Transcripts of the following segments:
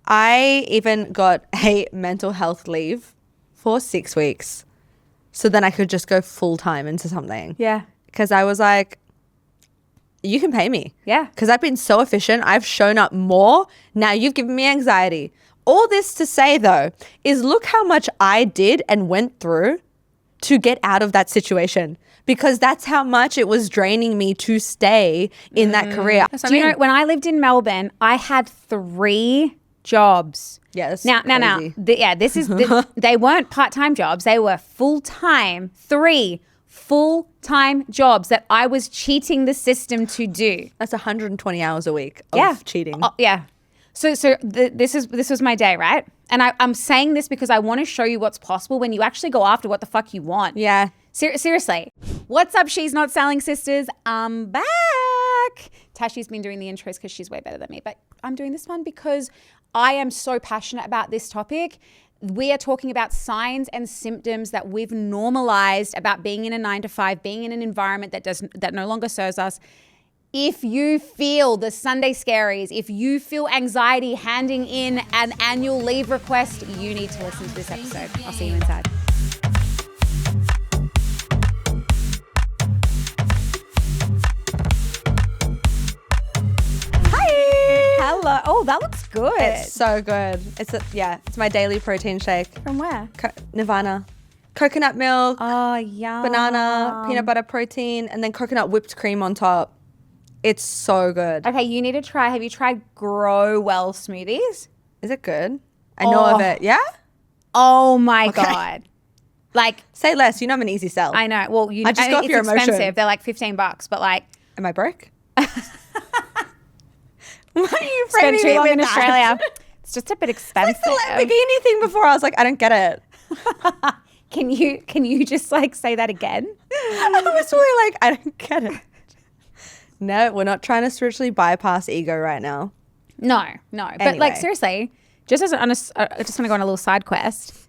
I even got a mental health leave for 6 weeks. So then I could just go full time into something. Yeah. Because I was like, you can pay me. Yeah. Because I've been so efficient. I've shown up more. Now you've given me anxiety. All this to say, though, is look how much I did and went through to get out of that situation, because that's how much it was draining me to stay in that career. Do you know, when I lived in Melbourne, I had 3 jobs. Yeah, that's now, crazy. this is, they weren't part-time jobs. They were full-time, 3 full-time jobs that I was cheating the system to do. That's 120 hours a week of cheating. Yeah. So this was my day, right? And I'm saying this because I want to show you what's possible when you actually go after what the fuck you want. Yeah. Seriously. What's up, She's Not Selling Sisters? I'm back. Tashi's been doing the intros because she's way better than me, but I'm doing this one because I am so passionate about this topic. We are talking about signs and symptoms that we've normalized about being in a 9-to-5, being in an environment that no longer serves us. If you feel the Sunday scaries, if you feel anxiety handing in an annual leave request, you need to listen to this episode. I'll see you inside. Hello. Oh, that looks good. It's so good. It's my daily protein shake. From where? Nirvana. Coconut milk, Oh, yum. banana, peanut butter protein, and then coconut whipped cream on top. It's so good. Okay, you need to try. Have you tried Grow Well smoothies? Is it good? I know of it. Yeah? Oh my God. Like, say less. You know I'm an easy sell. I know. Well, I just go off your it's emotion. expensive. They're like $15, but like. Am I broke? Why are you Spend framing too me long with in that? Australia. It's just a bit expensive. Like the Lamborghini thing before, I was like, I don't get it. Can you just like say that again? I was really like, I don't get it. No, we're not trying to spiritually bypass ego right now. No. But Anyway. like seriously, just as I just want to go on a little side quest.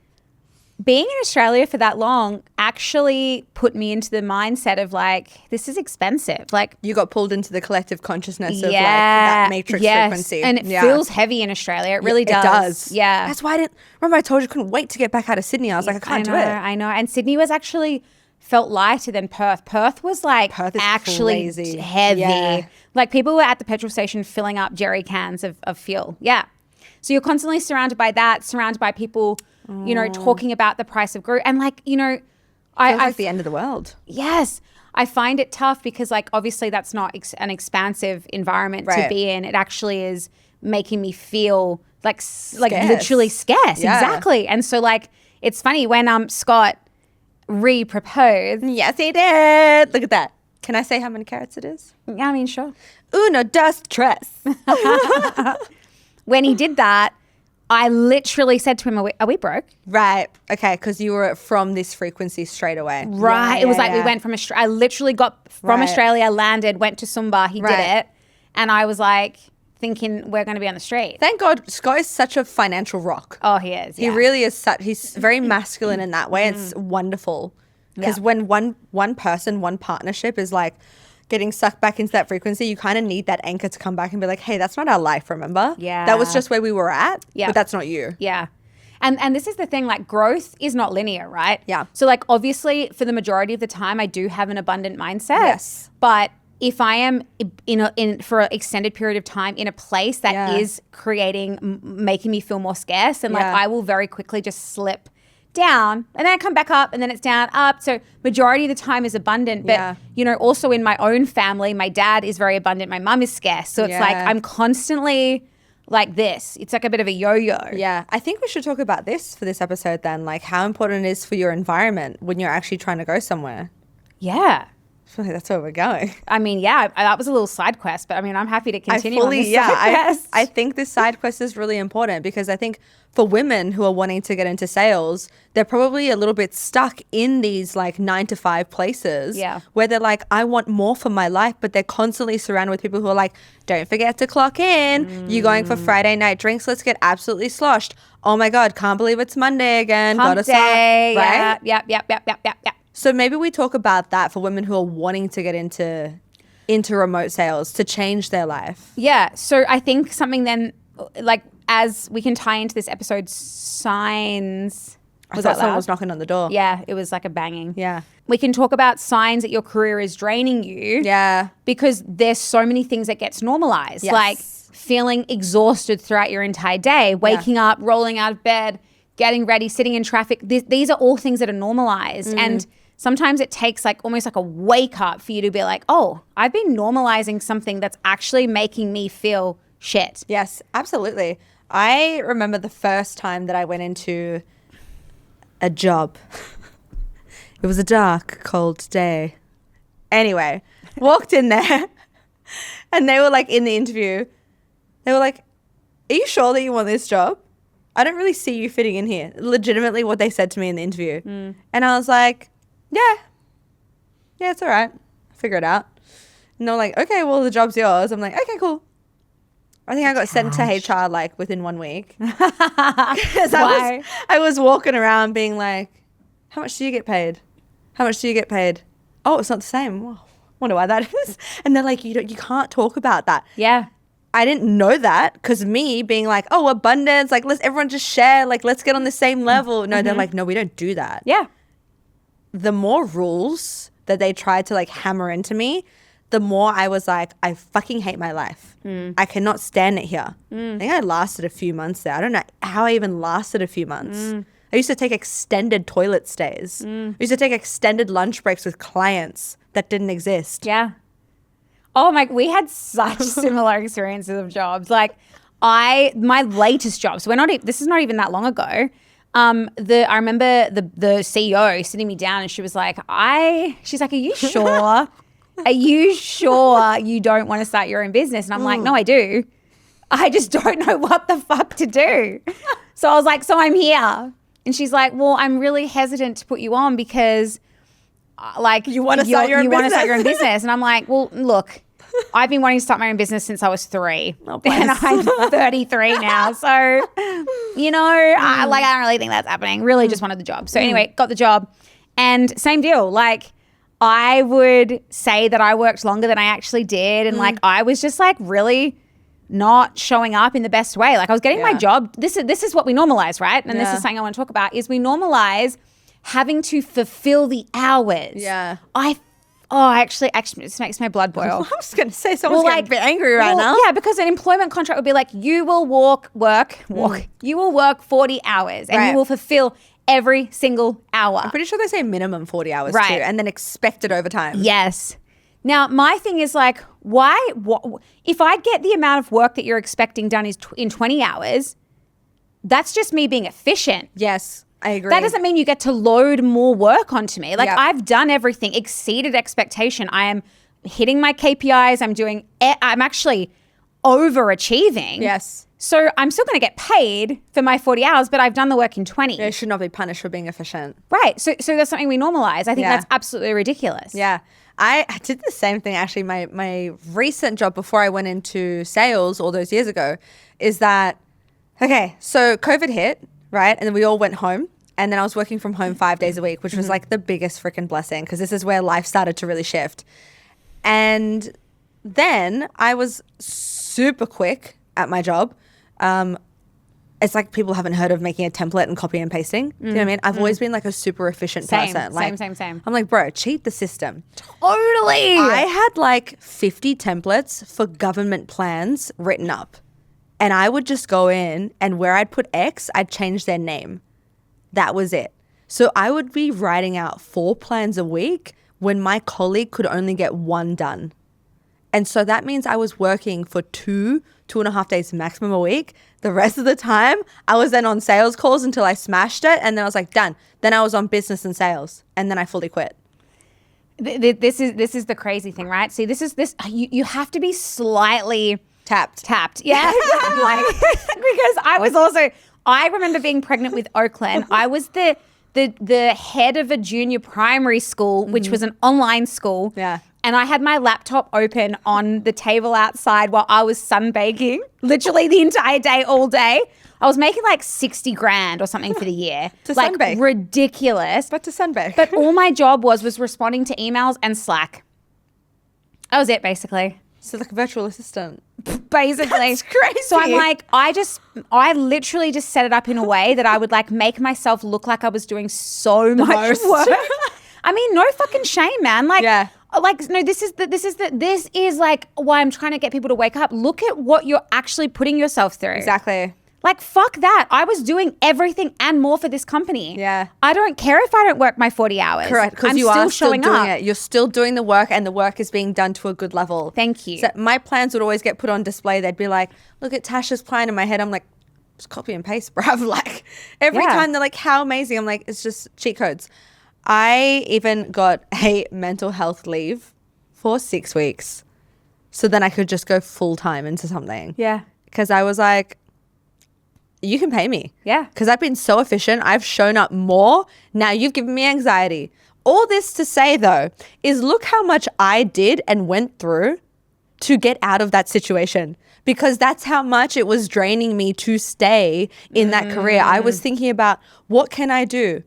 Being in Australia for that long actually put me into the mindset of like, this is expensive. Like, You got pulled into the collective consciousness of like that matrix frequency. And it feels heavy in Australia. It really does. It does. Yeah. That's why remember I told you I couldn't wait to get back out of Sydney. I was like, I can't do it. I know. And Sydney was actually felt lighter than Perth. Perth was like Perth is actually crazy. heavy. Yeah. Like people were at the petrol station filling up jerry cans of fuel. Yeah. So you're constantly surrounded by that, surrounded by people, talking about the price of group. And like, Feels like the end of the world. Yes. I find it tough because like, obviously that's not an expansive environment to be in. It actually is making me feel like literally scarce. Yeah. Exactly. And so like, it's funny when Scott re-proposed. Yes, he did. Look at that. Can I say how many carats it is? Yeah, I mean, sure. Uno, dos, tres. When he did that, I literally said to him, are we broke? Right. Okay. Because you were from this frequency straight away. Right. It was like we went from Australia. I literally got from Right. Australia, landed, went to Sumba. He did Right. it. And I was like thinking we're going to be on the street. Thank God Scott is such a financial rock. Oh, he is. He yeah. really is he's very masculine in that way. It's wonderful. Because when one person, one partnership is like getting sucked back into that frequency, you kind of need that anchor to come back and be like, hey, that's not our life, remember? Yeah. That was just where we were at, Yeah. but that's not you. Yeah. And this is the thing, like growth is not linear, right? Yeah. So like obviously for the majority of the time I do have an abundant mindset. Yes. But if I am for an extended period of time in a place that is making me feel more scarce, and like I will very quickly just slip down and then I come back up and then it's down, up. So majority of the time is abundant. But, also in my own family, my dad is very abundant. My mum is scarce. So it's like I'm constantly like this. It's like a bit of a yo-yo. Yeah. I think we should talk about this for this episode then, like how important it is for your environment when you're actually trying to go somewhere. Yeah. I feel like that's where we're going. I mean, that was a little side quest, but I mean, I'm happy to continue on this side quest. I think this side quest is really important because I think for women who are wanting to get into sales, they're probably a little bit stuck in these like 9-to-5 places where they're like, I want more for my life, but they're constantly surrounded with people who are like, don't forget to clock in. You're going for Friday night drinks. Let's get absolutely sloshed. Oh my God, can't believe it's Monday again. Hump Gotta start, day. right? Yep. So maybe we talk about that for women who are wanting to get into remote sales to change their life. Yeah. So I think something then, like as we can tie into this episode, signs. I thought someone was knocking on the door. Yeah, it was like a banging. Yeah. We can talk about signs that your career is draining you. Yeah. Because there's so many things that gets normalized. Yes. Like feeling exhausted throughout your entire day, waking up, rolling out of bed, getting ready, sitting in traffic. These are all things that are normalized. And sometimes it takes like almost like a wake up for you to be like, oh, I've been normalizing something that's actually making me feel shit. Yes, absolutely. I remember the first time that I went into a job. It was a dark, cold day. Anyway, walked in there and they were like in the interview. They were like, are you sure that you want this job? I don't really see you fitting in here. Legitimately what they said to me in the interview. And I was like, yeah, it's all right. I'll figure it out. And they're like, okay, well, the job's yours. I'm like, okay, cool. I think I got sent to HR like within 1 week. Because I was walking around being like, how much do you get paid? How much do you get paid? Oh, it's not the same. Well, wonder why that is. And they're like, you can't talk about that. Yeah. I didn't know that because me being like, oh, abundance, like let's everyone just share, like let's get on the same level. No, they're like, no, we don't do that. Yeah. The more rules that they tried to like hammer into me, the more I was like, I fucking hate my life. I cannot stand it here. I think I lasted a few months there. I don't know how I even lasted a few months. I used to take extended toilet stays. I used to take extended lunch breaks with clients that didn't exist. Yeah. Oh my, we had such similar experiences of jobs. Like my latest job, so this is not even that long ago. I remember the CEO sitting me down and she was like, she's like, are you sure? Are you sure you don't want to start your own business? And I'm like, no, I do. I just don't know what the fuck to do. So I was like, so I'm here. And she's like, well, I'm really hesitant to put you on because like you want to start your own business. And I'm like, well, look, I've been wanting to start my own business since I was 3. Oh, and I'm 33 now. So, I don't really think that's happening. Really just wanted the job. So anyway, got the job and same deal. Like I would say that I worked longer than I actually did. And like, I was just like really not showing up in the best way. Like I was getting my job. This is what we normalize, right? And this is something I want to talk about is we normalize having to fulfill the hours. Yeah. Actually, this makes my blood boil. I was going to say someone's getting a bit angry right now. Yeah, because an employment contract would be like, you will work. You will work 40 hours and you will fulfill every single hour. I'm pretty sure they say minimum 40 hours too, and then expected overtime. Yes. Now, my thing is like, if I get the amount of work that you're expecting done in 20 hours, that's just me being efficient. Yes, I agree. That doesn't mean you get to load more work onto me. Like I've done everything, exceeded expectation. I am hitting my KPIs. I'm actually overachieving. Yes. So I'm still going to get paid for my 40 hours, but I've done the work in 20. You should not be punished for being efficient. Right. So that's something we normalize. I think that's absolutely ridiculous. Yeah. I did the same thing actually. My recent job before I went into sales all those years ago is that, okay, so COVID hit, right? And then we all went home. And then I was working from home 5 days a week, which was like the biggest freaking blessing because this is where life started to really shift. And then I was super quick at my job. It's like people haven't heard of making a template and copy and pasting. Do you know what I mean? I've always been like a super efficient person. Like, same. I'm like, bro, cheat the system. Totally. I had like 50 templates for government plans written up. And I would just go in and where I'd put X, I'd change their name. That was it. So I would be writing out 4 plans a week when my colleague could only get 1 done. And so that means I was working for 2.5 days maximum a week. The rest of the time, I was then on sales calls until I smashed it. And then I was like, done. Then I was on business and sales. And then I fully quit. This is the crazy thing, right? See, you have to be slightly tapped. Yeah. Like, because I remember being pregnant with Oakland. I was the head of a junior primary school, which was an online school. Yeah. And I had my laptop open on the table outside while I was sunbaking, literally the entire day, all day. I was making like 60 grand or something for the year. To like sunbake. Ridiculous. But to sunbake. But all my job was responding to emails and Slack. That was it, basically. So like a virtual assistant. Basically. That's crazy. So I'm like, I literally just set it up in a way that I would like make myself look like I was doing so much work. I mean, no fucking shame, man. Like, no, this is like why I'm trying to get people to wake up. Look at what you're actually putting yourself through. Exactly. Like, fuck that. I was doing everything and more for this company. Yeah. I don't care if I don't work my 40 hours. Correct. Because you are still doing it. You're still doing the work and the work is being done to a good level. Thank you. So my plans would always get put on display. They'd be like, look at Tasha's plan. In my head, I'm like, just copy and paste, bruv. Like every time they're like, how amazing. I'm like, it's just cheat codes. I even got a mental health leave for 6 weeks. So then I could just go full time into something. Yeah. Because I was like, you can pay me. Yeah. Because I've been so efficient. I've shown up more. Now you've given me anxiety. All this to say though, is look how much I did and went through to get out of that situation. Because that's how much it was draining me to stay in that career. I was thinking about, what can I do?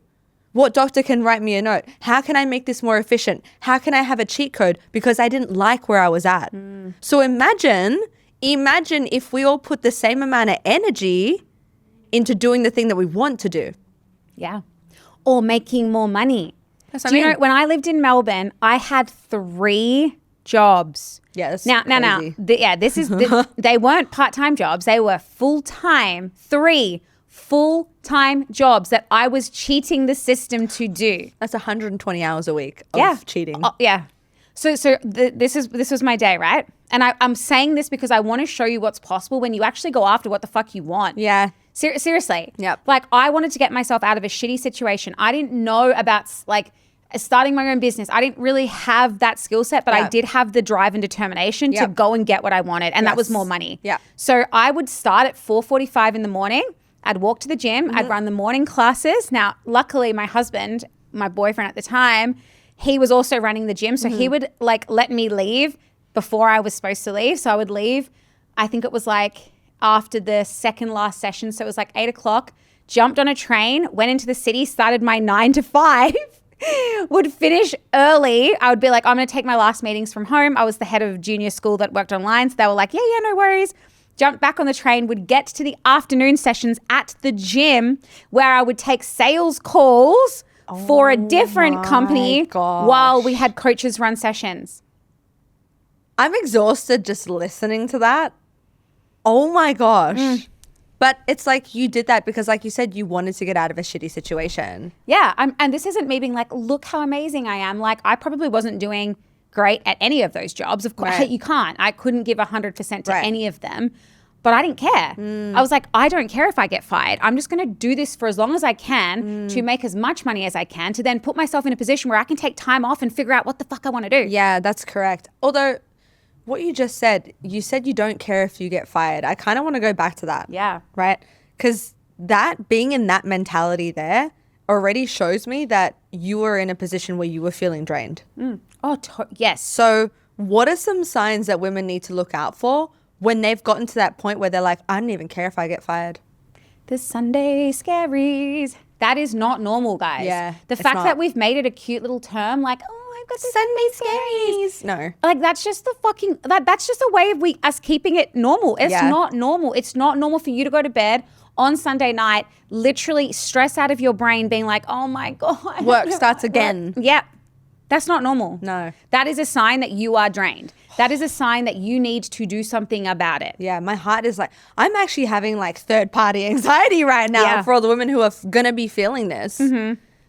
What doctor can write me a note? How can I make this more efficient? How can I have a cheat code? Because I didn't like where I was at. So imagine if we all put the same amount of energy into doing the thing that we want to do. Yeah. Or making more money. That's what I mean. You know, when I lived in Melbourne, I had 3 jobs. Yeah, that's crazy. They weren't part-time jobs. They were full-time, 3 full-time jobs that I was cheating the system to do. That's 120 hours a week of cheating. Yeah. So this was my day, right? And I'm saying this because I want to show you what's possible when you actually go after what the fuck you want. Yeah. Seriously. Yep. Like, I wanted to get myself out of a shitty situation. I didn't know about like starting my own business. I didn't really have that skill set, but I did have the drive and determination to go and get what I wanted. And that was more money. Yeah. So I would start at 4:45 in the morning. I'd walk to the gym. I'd run the morning classes. Now, luckily, my husband, my boyfriend at the time, he was also running the gym. So he would like let me leave before I was supposed to leave. So I would leave, I think it was like after the second last session. So it was like 8 o'clock, jumped on a train, went into the city, started my 9 to 5, would finish early. I would be like, I'm going to take my last meetings from home. I was the head of junior school that worked online. So they were like, yeah, no worries. Jumped back on the train, would get to the afternoon sessions at the gym where I would take sales calls for a different company while we had coaches run sessions. I'm exhausted just listening to that. Oh my gosh. But it's like you did that because, like you said, you wanted to get out of a shitty situation. Yeah. And this isn't me being like, look how amazing I am. Like, I probably wasn't doing great at any of those jobs. Of course, you can't. I couldn't give 100% to any of them. But I didn't care. I was like, I don't care if I get fired. I'm just going to do this for as long as I can to make as much money as I can to then put myself in a position where I can take time off and figure out what the fuck I want to do. Yeah, that's correct. Although what you just said, you said you don't care if you get fired. I kind of want to go back to that. Yeah. Right? Because that being in that mentality already shows me that you were in a position where you were feeling drained. Yes. So what are some signs that women need to look out for when they've gotten to that point where they're like, I don't even care if I get fired? The Sunday scaries. That is not normal, guys. Yeah. The fact that we've made it a cute little term, like, I've got the Sunday scaries. No. Like, that's just the fucking, that's just a way of us keeping it normal. It's not normal. It's not normal for you to go to bed on Sunday night, literally stress out of your brain, being like, oh my God. Work starts again. Yep. That's not normal. No. That is a sign that you are drained. That is a sign that you need to do something about it. Yeah, my heart is like, I'm actually having like third-party anxiety right now for all the women who are going to be feeling this.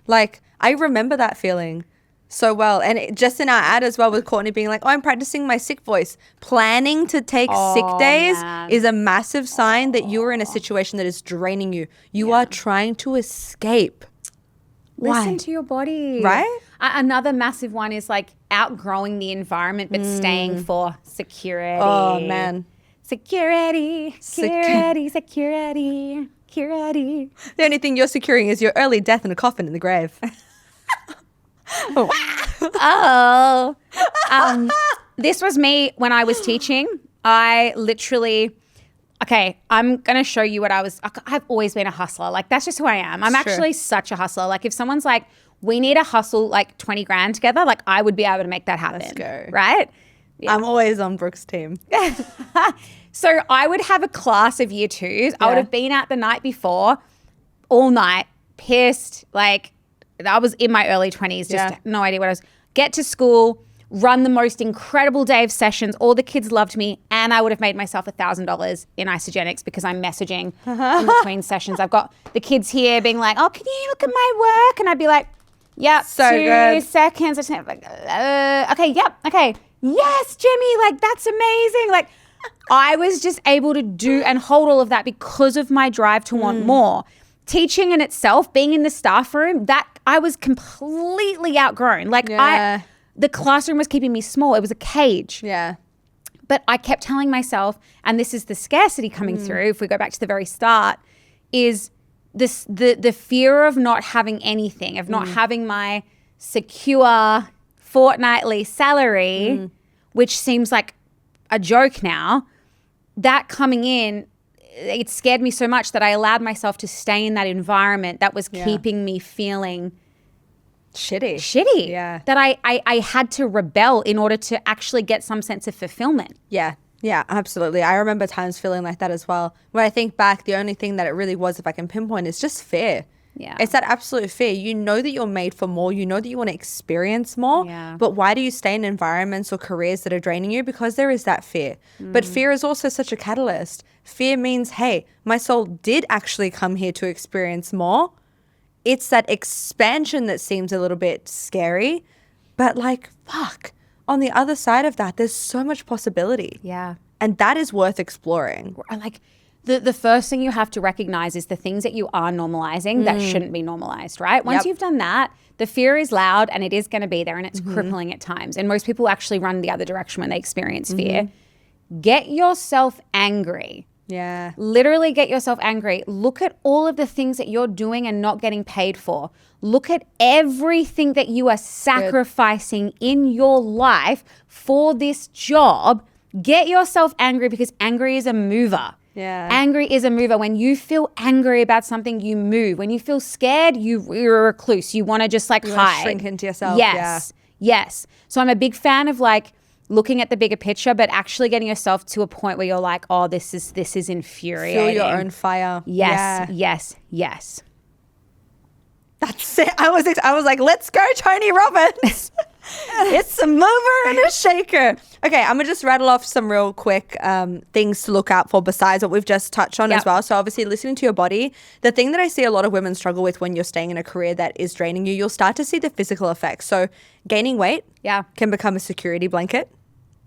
Like, I remember that feeling so well. And just in our ad as well with Courtney being like, I'm practicing my sick voice. Planning to take sick days is a massive sign that you are in a situation that is draining you. You are trying to escape. Listen to your body. Right? Another massive one is like outgrowing the environment but staying for security. Oh, man. Security. The only thing you're securing is your early death in a coffin in the grave. This was me when I was teaching. I literally... Okay, I'm going to show you what I've always been a hustler. Like, that's just who I am. I'm actually such a hustler. Like, if someone's like, we need to hustle like 20 grand together, like I would be able to make that happen. Let's go. Right? Yeah. I'm always on Brooke's team. So I would have a class of year twos. I would have been out the night before, all night, pissed. Like, I was in my early 20s, just no idea what I was. Get to school, run the most incredible day of sessions. All the kids loved me, and I would have made myself $1,000 in isogenics because I'm messaging in between sessions. I've got the kids here being like, "Oh, can you look at my work?" And I'd be like, "Yep, so 2 good. seconds." I'm like, "Okay, yep, okay, yes, Jimmy, like that's amazing." Like, I was just able to do and hold all of that because of my drive to want more. Teaching in itself, being in the staff room, that I was completely outgrown. Like the classroom was keeping me small. It was a cage. Yeah. But I kept telling myself, and this is the scarcity coming through, if we go back to the very start, is this the fear of not having anything, of not having my secure fortnightly salary, which seems like a joke now. That coming in, it scared me so much that I allowed myself to stay in that environment that was keeping me feeling shitty. Yeah. That I had to rebel in order to actually get some sense of fulfillment. Yeah. Yeah, absolutely. I remember times feeling like that as well. When I think back, the only thing that it really was, if I can pinpoint, is just fear. Yeah. It's that absolute fear. You know that you're made for more. You know that you want to experience more. Yeah. But why do you stay in environments or careers that are draining you? Because there is that fear. But fear is also such a catalyst. Fear means, hey, my soul did actually come here to experience more. It's that expansion that seems a little bit scary. But like, fuck. On the other side of that, there's so much possibility. Yeah. And that is worth exploring. Like the first thing you have to recognize is the things that you are normalizing that shouldn't be normalized, right? Once you've done that, the fear is loud and it is going to be there and it's crippling at times. And most people actually run the other direction when they experience fear. Get yourself angry. Yeah. Literally get yourself angry. Look at all of the things that you're doing and not getting paid for. Look at everything that you are sacrificing in your life for this job. Get yourself angry because angry is a mover. Yeah. Angry is a mover. When you feel angry about something, you move. When you feel scared, you're a recluse. You want to just like hide. Shrink into yourself. Yes. Yes. So I'm a big fan of like looking at the bigger picture, but actually getting yourself to a point where you're like, oh, this is infuriating. Feel your own fire. Yes. Yes. Yes. That's it. I was like, let's go, Tony Robbins. It's a mover and a shaker. Okay, I'm going to just rattle off some real quick things to look out for besides what we've just touched on as well. So obviously listening to your body. The thing that I see a lot of women struggle with when you're staying in a career that is draining you, you'll start to see the physical effects. So gaining weight can become a security blanket.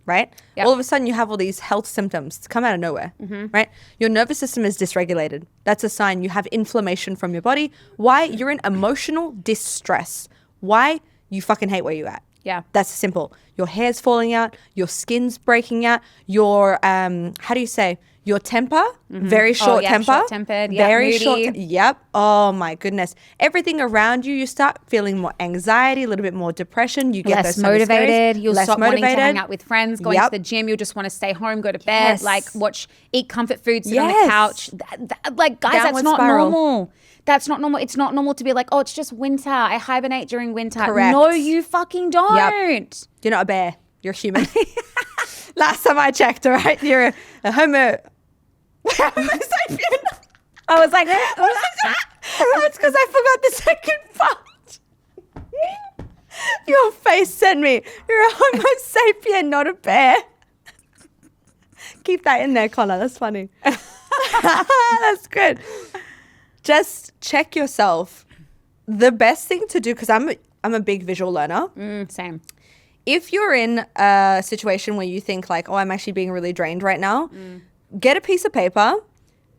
Right? Yep. All of a sudden you have all these health symptoms come out of nowhere, right? Your nervous system is dysregulated. That's a sign you have inflammation from your body. Why? You're in emotional distress. Why? You fucking hate where you're at. Yeah. That's simple. Your hair's falling out, your skin's breaking out, your, how do you say? Your temper, very short temper. Short-tempered, very moody. short. Yep. Oh my goodness. Everything around you, you start feeling more anxiety, a little bit more depression. You get less those motivated. You'll less stop motivated. wanting to hang out with friends, going to the gym. You'll just want to stay home, go to bed, like eat comfort food, sit on the couch. Like guys, Downward that's not spiral. normal. That's not normal. It's not normal to be like, oh, it's just winter. I hibernate during winter. Correct. No, you fucking don't. Yep. You're not a bear. You're human. Last time I checked, all right? You're a homo sapien. I was like, that's because I forgot the second part. Your face said me. You're a homo sapien, not a bear. Keep that in there, Connor. That's funny. That's good. Just check yourself. The best thing to do, because I'm a big visual learner. Same. If you're in a situation where you think like, oh, I'm actually being really drained right now, get a piece of paper,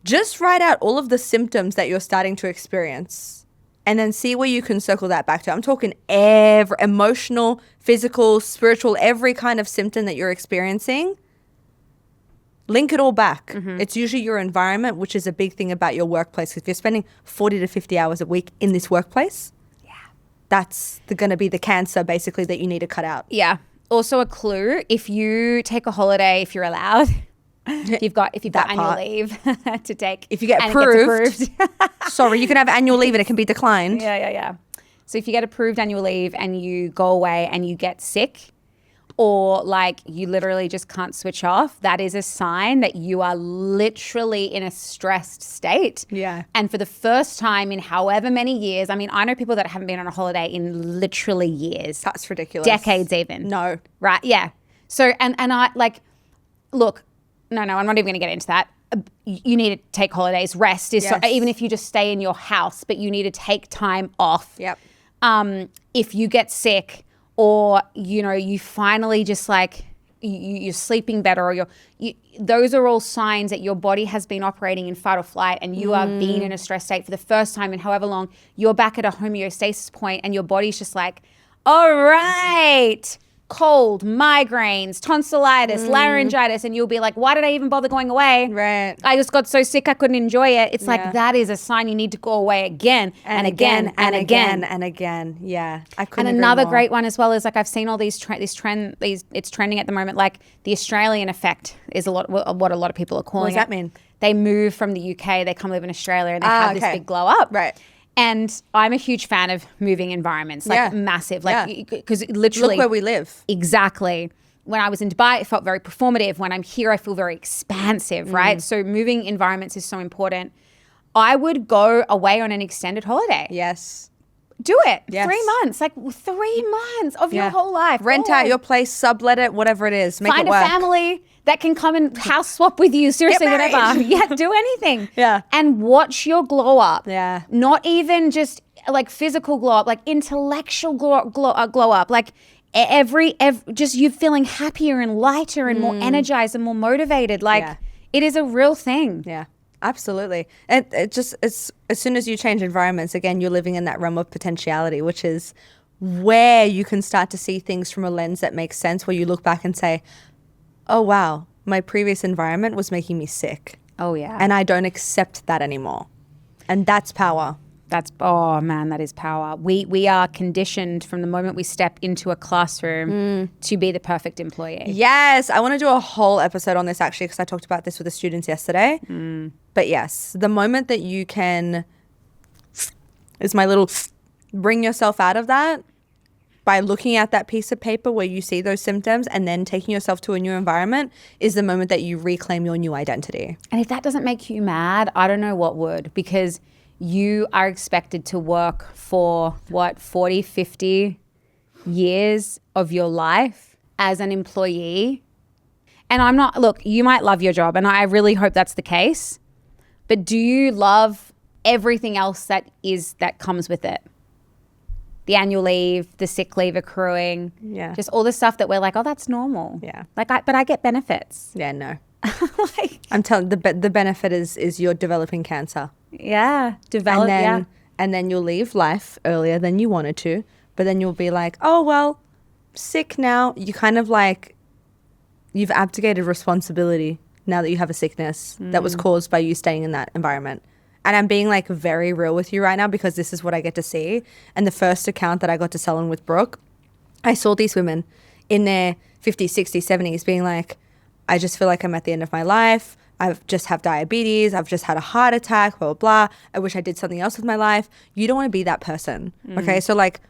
just write out all of the symptoms that you're starting to experience and then see where you can circle that back to. I'm talking every emotional, physical, spiritual, every kind of symptom that you're experiencing. Link it all back. It's usually your environment, which is a big thing about your workplace. If you're spending 40 to 50 hours a week in this workplace, that's going to be the cancer basically that you need to cut out. Yeah. Also a clue, if you take a holiday, if you're allowed, if you've got annual leave to take. If you get approved. Sorry, you can have annual leave and it can be declined. Yeah. So if you get approved annual leave and you go away and you get sick, or like you literally just can't switch off, that is a sign that you are literally in a stressed state. Yeah. And for the first time in however many years, I mean, I know people that haven't been on a holiday in literally years. That's ridiculous. Decades even. No. Right? Yeah. So, and I like, look, no, I'm not even going to get into that. You need to take holidays. Rest is so, even if you just stay in your house, but you need to take time off. Yep. If you get sick, or, you know, you finally just like, you're sleeping better, or those are all signs that your body has been operating in fight or flight, and you are being in a stress state for the first time in however long. You're back at a homeostasis point, and your body's just like, all right, cold, migraines, tonsillitis, laryngitis, and you'll be like, why did I even bother going away? Right. I just got so sick I couldn't enjoy it. It's like, that is a sign you need to go away again and again and again and again. Yeah. I couldn't And agree another more. great one as well is like, I've seen all these it's trending at the moment, like the Australian effect is what a lot of people are calling it. What does that mean? They move from the UK, they come live in Australia, and they have this big glow up. Right. And I'm a huge fan of moving environments, like massive, like because literally look where we live. Exactly. When I was in Dubai, it felt very performative. When I'm here, I feel very expansive, right? So moving environments is so important. I would go away on an extended holiday. Yes. Do it. Yes. 3 months, like 3 months of your whole life. Rent out your place, sublet it, whatever it is. Make Find it work. a family that can come and house swap with you. Seriously, whatever. Yeah, do anything. Yeah. And watch your glow up. Yeah. Not even just like physical glow up, like intellectual glow up. Like every just you feeling happier and lighter and more energized and more motivated. Like it is a real thing. Yeah. Absolutely. And it's as soon as you change environments, again, you're living in that realm of potentiality, which is where you can start to see things from a lens that makes sense, where you look back and say, oh, wow, my previous environment was making me sick. Oh, yeah. And I don't accept that anymore. And that's power. Oh man, that is power. We are conditioned from the moment we step into a classroom to be the perfect employee. Yes, I want to do a whole episode on this actually, because I talked about this with the students yesterday. But yes, the moment that you can, is my little, bring yourself out of that by looking at that piece of paper where you see those symptoms and then taking yourself to a new environment is the moment that you reclaim your new identity. And if that doesn't make you mad, I don't know what would, because you are expected to work for 40, 50 years of your life as an employee. And I'm not, look, you might love your job, and I really hope that's the case, but do you love everything else that comes with it? The annual leave, the sick leave accruing, just all the stuff that we're like, oh, that's normal. Yeah. Like, but I get benefits. Yeah, no. Like, I'm telling the benefit is you're developing cancer. Yeah, and then you'll leave life earlier than you wanted to, but then you'll be like, oh well, sick now. You kind of like, you've abdicated responsibility now that you have a sickness that was caused by you staying in that environment. And I'm being like very real with you right now, because this is what I get to see. And the first account that I got to sell in with Brooke, I saw these women in their 50s, 60s, 70s being like, I just feel like I'm at the end of my life. I just have diabetes. I've just had a heart attack, blah, blah, blah. I wish I did something else with my life. You don't want to be that person. Okay. So like,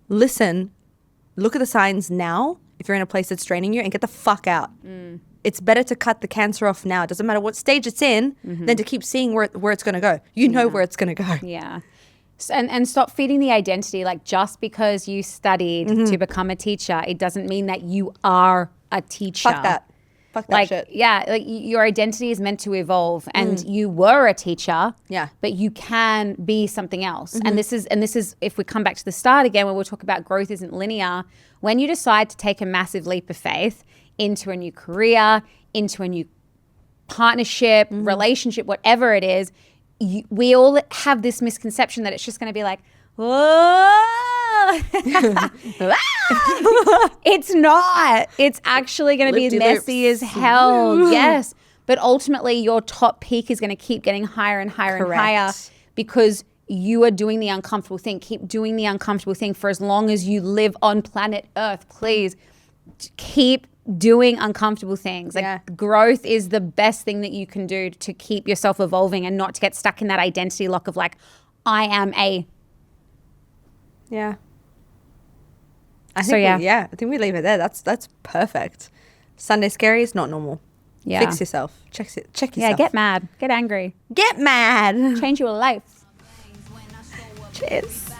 listen, look at the signs now if you're in a place that's draining you, and get the fuck out. It's better to cut the cancer off now. It doesn't matter what stage it's in than to keep seeing where it's going to go. You know where it's going to go. Yeah. And stop feeding the identity. Like, just because you studied to become a teacher, it doesn't mean that you are a teacher. Fuck that. Fuck that like, shit. Yeah, like your identity is meant to evolve, and you were a teacher. Yeah. But you can be something else. And this is if we come back to the start again, where we'll talk about growth isn't linear. When you decide to take a massive leap of faith into a new career, into a new partnership, relationship, whatever it is, we all have this misconception that it's just going to be like, whoa. It's not. It's actually going to be messy as hell. Yes. But ultimately, your top peak is going to keep getting higher and higher and higher, because you are doing the uncomfortable thing. Keep doing the uncomfortable thing for as long as you live on planet Earth. Please keep doing uncomfortable things. Like, growth is the best thing that you can do to keep yourself evolving and not to get stuck in that identity lock of like, I am a. Yeah. I think we leave it there. That's perfect. Sunday scaries, not normal. Yeah. Fix yourself. Check yourself. Yeah, get mad. Get angry. Get mad. Change your life. Cheers.